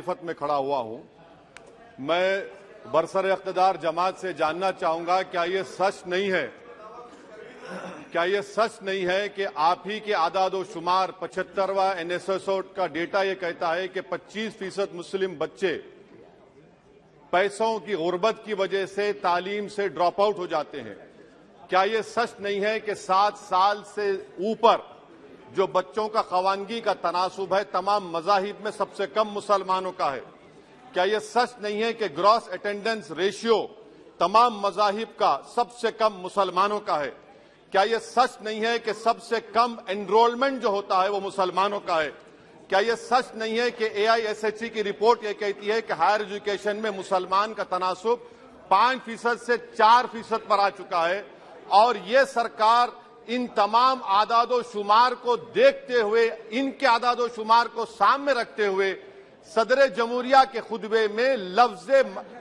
खिलाफत में खड़ा हुआ हूं। मैं बरसर इख्तिदार जमात से जानना चाहूंगा, क्या ये सच नहीं है कि आप ही के आदादो शुमार 75वां NSSO का डेटा ये कहता है कि 25% मुस्लिम बच्चे पैसों की गुर्बत की वजह से तालीम से ड्रॉप आउट हो जाते हैं। क्या ये सच नहीं है कि 7 साल से ऊपर जो बच्चों का खवानगी का तनासुब है तमाम मज़ाहिब में सबसे कम मुसलमानों का है? क्या यह सच नहीं है कि ग्रॉस अटेंडेंस रेशियो तमाम मज़ाहिब का सबसे कम मुसलमानों का है? क्या यह सच नहीं है कि सबसे कम एनरोलमेंट जो होता है वो मुसलमानों का है? क्या यह सच नहीं है कि AISHE की रिपोर्ट ये कहती है कि हायर एजुकेशन में मुसलमान का तनासुब 5% से 4% पर आ चुका है? और ये सरकार इन तमाम आदादो शुमार को देखते हुए, इनके आदादो शुमार को सामने रखते हुए सदर जमहूरिया के खुतबे में लफ्ज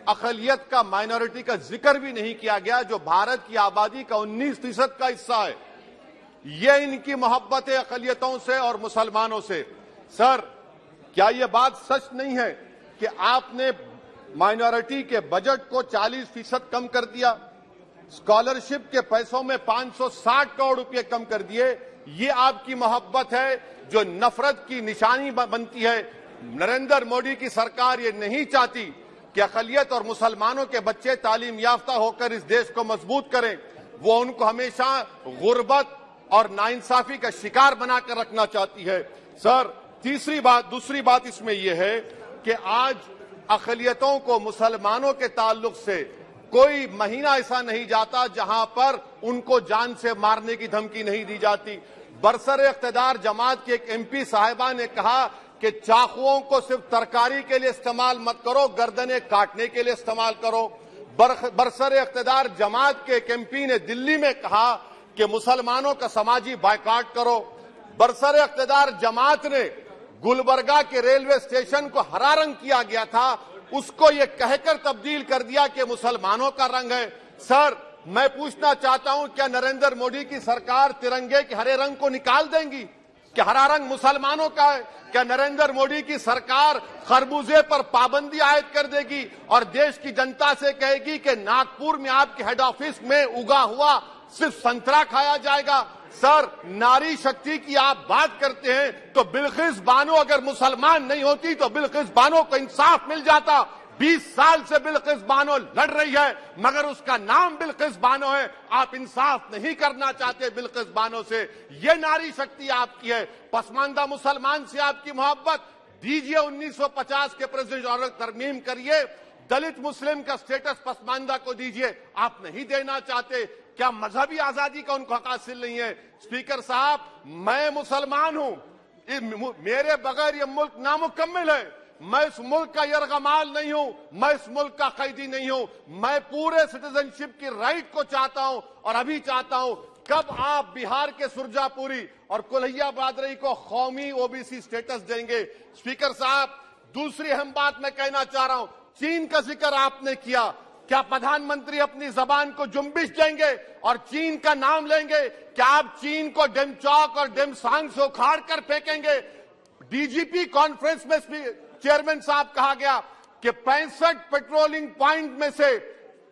अकलियत का, माइनॉरिटी का जिक्र भी नहीं किया गया, जो भारत की आबादी का 19% का हिस्सा है। ये इनकी मोहब्बत है अकलियतों से और मुसलमानों से। सर, क्या यह बात सच नहीं है कि आपने माइनॉरिटी के बजट को 40% कम कर दिया, स्कॉलरशिप के पैसों में 560 करोड़ रुपए कम कर दिए? ये आपकी मोहब्बत है जो नफरत की निशानी बनती है। नरेंद्र मोदी की सरकार ये नहीं चाहती कि अक़लियत और मुसलमानों के बच्चे तालीम याफ्ता होकर इस देश को मजबूत करें। वो उनको हमेशा गुर्बत और नाइंसाफी का शिकार बनाकर रखना चाहती है। सर, दूसरी बात इसमें यह है कि आज अक़लियतों को मुसलमानों के ताल्लुक से कोई महीना ऐसा नहीं जाता जहां पर उनको जान से मारने की धमकी नहीं दी जाती। बरसर इख्तिदार जमात के एक MP साहिबा ने कहा कि चाकुओं को सिर्फ तरकारी के लिए इस्तेमाल मत करो, गर्दनें काटने के लिए इस्तेमाल करो। बरसर इख्तिदार जमात के एक MP ने दिल्ली में कहा कि मुसलमानों का समाजी बायकाट करो। बरसर इख्तिदार जमात ने गुलबर्गा के रेलवे स्टेशन को हरा रंग किया गया था, उसको ये कहकर तब्दील कर दिया कि मुसलमानों का रंग है। सर, मैं पूछना चाहता हूं, क्या नरेंद्र मोदी की सरकार तिरंगे के हरे रंग को निकाल देंगी? क्या हरा रंग मुसलमानों का है? क्या नरेंद्र मोदी की सरकार खरबूजे पर पाबंदी आयद कर देगी और देश की जनता से कहेगी कि नागपुर में आपके हेड ऑफिस में उगा हुआ सिर्फ संतरा खाया जाएगा? सर, नारी शक्ति की आप बात करते हैं तो बिल्किस बानो अगर मुसलमान नहीं होती तो बिल्किस बानो को इंसाफ मिल जाता। 20 साल से बिल्किस बानो लड़ रही है, मगर उसका नाम बिल्किस बानो है। आप इंसाफ नहीं करना चाहते बिल्किस बानो से। ये नारी शक्ति आपकी है। पसमानदा मुसलमान से आपकी मोहब्बत, दीजिए 1950 के प्रेसिडेंट ऑर्डर तरमीम करिए, दलित मुस्लिम का स्टेटस पसमानदा को दीजिए। आप नहीं देना चाहते। क्या मजहबी आजादी का उनको हक हासिल नहीं है? स्पीकर साहब, मैं मुसलमान हूं, मेरे बगैर ये मुल्क नामुकम्मल है। मैं इस मुल्क का यरगमाल नहीं हूं, मैं इस मुल्क का कैदी नहीं हूं। मैं पूरे सिटीजनशिप की राइट को चाहता हूं और अभी चाहता हूं। कब आप बिहार के सुरजापुरी और कुल्हिया बादरी को कौमी OBC स्टेटस देंगे? स्पीकर साहब, दूसरी अहम बात मैं कहना चाह रहा हूं, चीन का जिक्र आपने किया। क्या प्रधानमंत्री अपनी जबान को जुम्बिश देंगे और चीन का नाम लेंगे? क्या आप चीन को डेमचौक और डेमसांग से उखाड़ कर फेंकेंगे? DGP कॉन्फ्रेंस में चेयरमैन साहब कहा गया कि 65 पेट्रोलिंग पॉइंट में से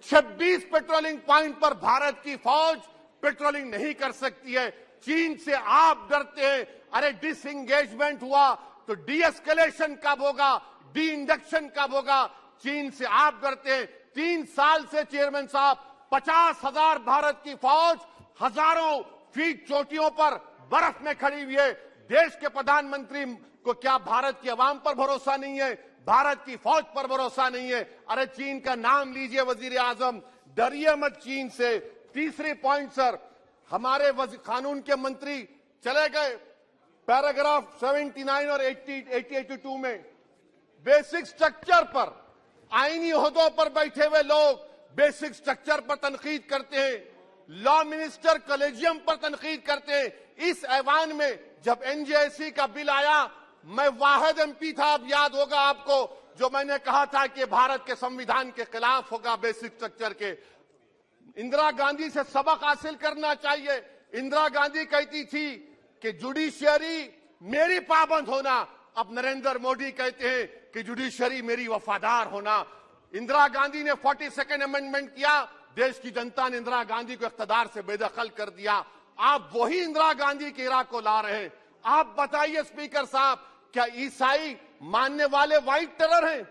26 पेट्रोलिंग पॉइंट पर भारत की फौज पेट्रोलिंग नहीं कर सकती है। चीन से आप डरते हैं। अरे, डिसएंगेजमेंट हुआ तो डीएस्केलेशन कब होगा? डी इंडक्शन कब होगा? चीन से आप डरते हैं। 3 साल से चेयरमैन साहब 50,000 भारत की फौज हजारों फीट चोटियों पर बर्फ में खड़ी हुई है। देश के प्रधानमंत्री को क्या भारत की आवाम पर भरोसा नहीं है? भारत की फौज पर भरोसा नहीं है? अरे, चीन का नाम लीजिए वजीर आजम, डरिए मत चीन से। तीसरी पॉइंट सर, हमारे कानून के मंत्री चले गए। पैराग्राफ 79 और 82 में बेसिक स्ट्रक्चर पर, आईनी ओहदों पर बैठे हुए लोग बेसिक स्ट्रक्चर पर तनकीद करते हैं, लॉ मिनिस्टर कॉलेजियम पर तनकीद करते हैं। इस ऐवान में जब NJSE का बिल आया, मैं वाहिद MP था, अब याद होगा आपको, जो मैंने कहा था कि भारत के संविधान के खिलाफ होगा बेसिक स्ट्रक्चर के। इंदिरा गांधी से सबक हासिल करना चाहिए। इंदिरा गांधी कहती थी कि जुडिशियरी मेरी पाबंद होना, अब नरेंद्र मोदी कहते हैं कि जुडिशरी मेरी वफादार होना। इंदिरा गांधी ने 42nd अमेंडमेंट किया, देश की जनता ने इंदिरा गांधी को इख्तियार से बेदखल कर दिया। आप वही इंदिरा गांधी के इराक को ला रहे हैं। आप बताइए स्पीकर साहब, क्या ईसाई मानने वाले व्हाइट टेरर हैं?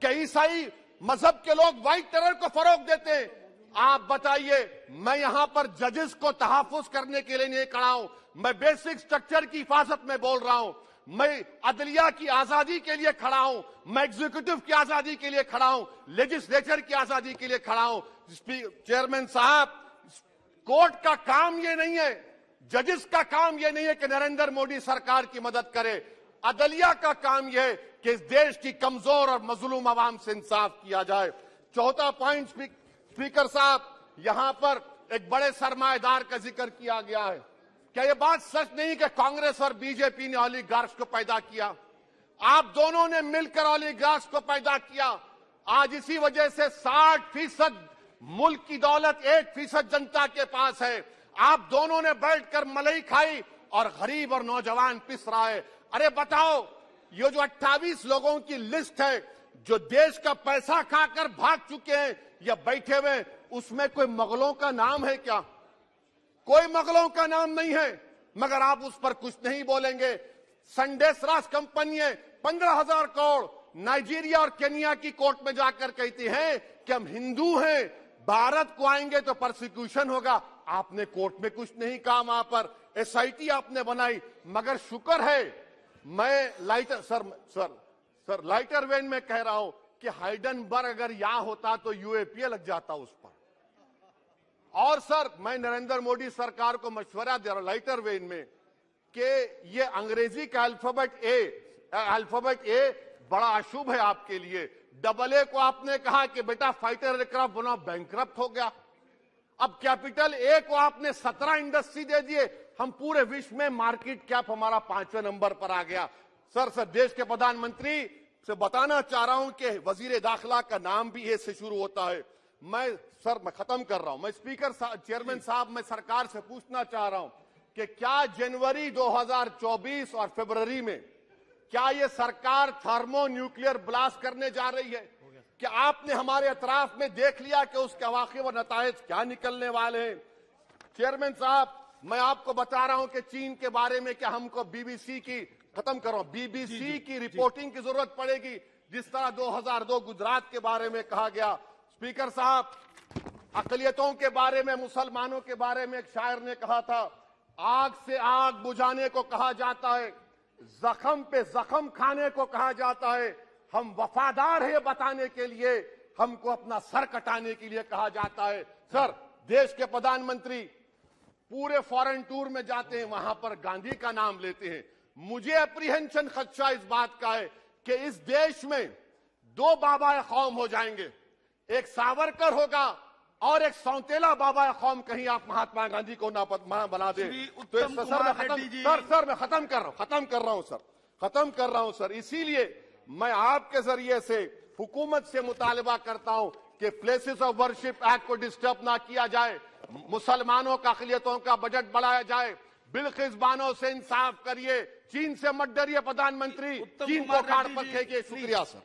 क्या ईसाई मजहब के लोग व्हाइट टेरर को फरोग देते हैं? आप बताइए। मैं यहां पर जजेस को तहफ्फुज करने के लिए नहीं खड़ा हूं, मैं बेसिक स्ट्रक्चर की हिफाजत में बोल रहा हूं। मैं अदलिया की आजादी के लिए खड़ा हूं, मैं एग्जीक्यूटिव की आजादी के लिए खड़ा हूं, लेजिस्लेचर की आजादी के लिए खड़ा हूं। चेयरमैन साहब, कोर्ट का काम ये नहीं है, जजेस का काम ये नहीं है कि नरेंद्र मोदी सरकार की मदद करे। अदलिया का काम यह है कि इस देश की कमजोर और मजलूम आवाम से इंसाफ किया जाए। चौथा पॉइंट स्पीकर साहब, यहां पर एक बड़े सरमाएदार का जिक्र किया गया है। क्या यह बात सच नहीं कि कांग्रेस और बीजेपी ने ओलिगार्क्स को पैदा किया? आप दोनों ने मिलकर ओलिगार्क्स को पैदा किया। आज इसी वजह से 60% मुल्क की दौलत 1% जनता के पास है। आप दोनों ने बैठकर मलाई खाई और गरीब और नौजवान पिस रहा है। अरे बताओ, ये जो 28 लोगों की लिस्ट है जो देश का पैसा खाकर भाग चुके हैं या बैठे हुए, उसमें कोई मुगलों का नाम है क्या? कोई मुगलों का नाम नहीं है, मगर आप उस पर कुछ नहीं बोलेंगे। संडेसरास कंपनी है 15,000 करोड़ नाइजीरिया और केनिया की कोर्ट में जाकर कहती है कि हम हिंदू हैं, भारत को आएंगे तो प्रोसिक्यूशन होगा। आपने कोर्ट में कुछ नहीं कहा, वहां पर एसआईटी आपने बनाई। मगर शुक्र है, मैं लाइटर वेन में कह रहा हूं कि हाइडेनबर्ग अगर यहां होता तो यूएपीए लग जाता उस पर। और सर, मैं नरेंद्र मोदी सरकार को मशवरा दे रहा हूं लाइटर वेन में कि ये अंग्रेजी का अल्फाबेट ए बड़ा अशुभ है आपके लिए। AA को आपने कहा कि बेटा फाइटर एयरक्राफ्ट बनाओ, बैंकरप्ट हो गया। अब कैपिटल A को आपने 17 इंडस्ट्री दे दिए, हम पूरे विश्व में मार्केट कैप हमारा 5वें नंबर पर आ गया। सर, देश के प्रधानमंत्री से बताना चाह रहा हूं कि वजीर दाखिला का नाम भी ए से शुरू होता है। मैं खत्म कर रहा हूं। मैं स्पीकर चेयरमैन साहब, मैं सरकार से पूछना चाह रहा हूं कि क्या जनवरी 2024 और फरवरी में क्या ये सरकार थर्मो न्यूक्लियर ब्लास्ट करने जा रही है? क्या आपने हमारे अतराफ में देख लिया कि उसके अवाक़िब और नताइज क्या निकलने वाले हैं? चेयरमैन साहब, मैं आपको बता रहा हूं कि चीन के बारे में क्या हमको बीबीसी की रिपोर्टिंग की जरूरत पड़ेगी, जिस तरह 2002 गुजरात के बारे में कहा गया। स्पीकर साहब, अक़लियतों के बारे में, मुसलमानों के बारे में एक शायर ने कहा था, आग से आग बुझाने को कहा जाता है, जख्म पे जख्म खाने को कहा जाता है। हम वफादार है बताने के लिए, हमको अपना सर कटाने के लिए कहा जाता है। सर, देश के प्रधानमंत्री पूरे फॉरेन टूर में जाते हैं, वहां पर गांधी का नाम लेते हैं। मुझे अप्रीहेंशन, खदशा इस बात का है कि इस देश में 2 बाबा कौम हो जाएंगे, एक सावरकर होगा और एक सौतेला बाबा कौम। कहीं आप महात्मा गांधी को ना बना दे तो सर मैं खत्म कर रहा हूं सर। इसीलिए मैं आपके जरिए से हुकूमत से मुतालबा करता हूं कि प्लेसेस ऑफ वर्शिप एक्ट को डिस्टर्ब ना किया जाए, मुसलमानों का अक़लियतों का बजट बढ़ाया जाए, बिल्किस बानो से इंसाफ करिए, चीन से मत डरिए प्रधानमंत्री, चीन को काट पर फेंकिए। शुक्रिया सर।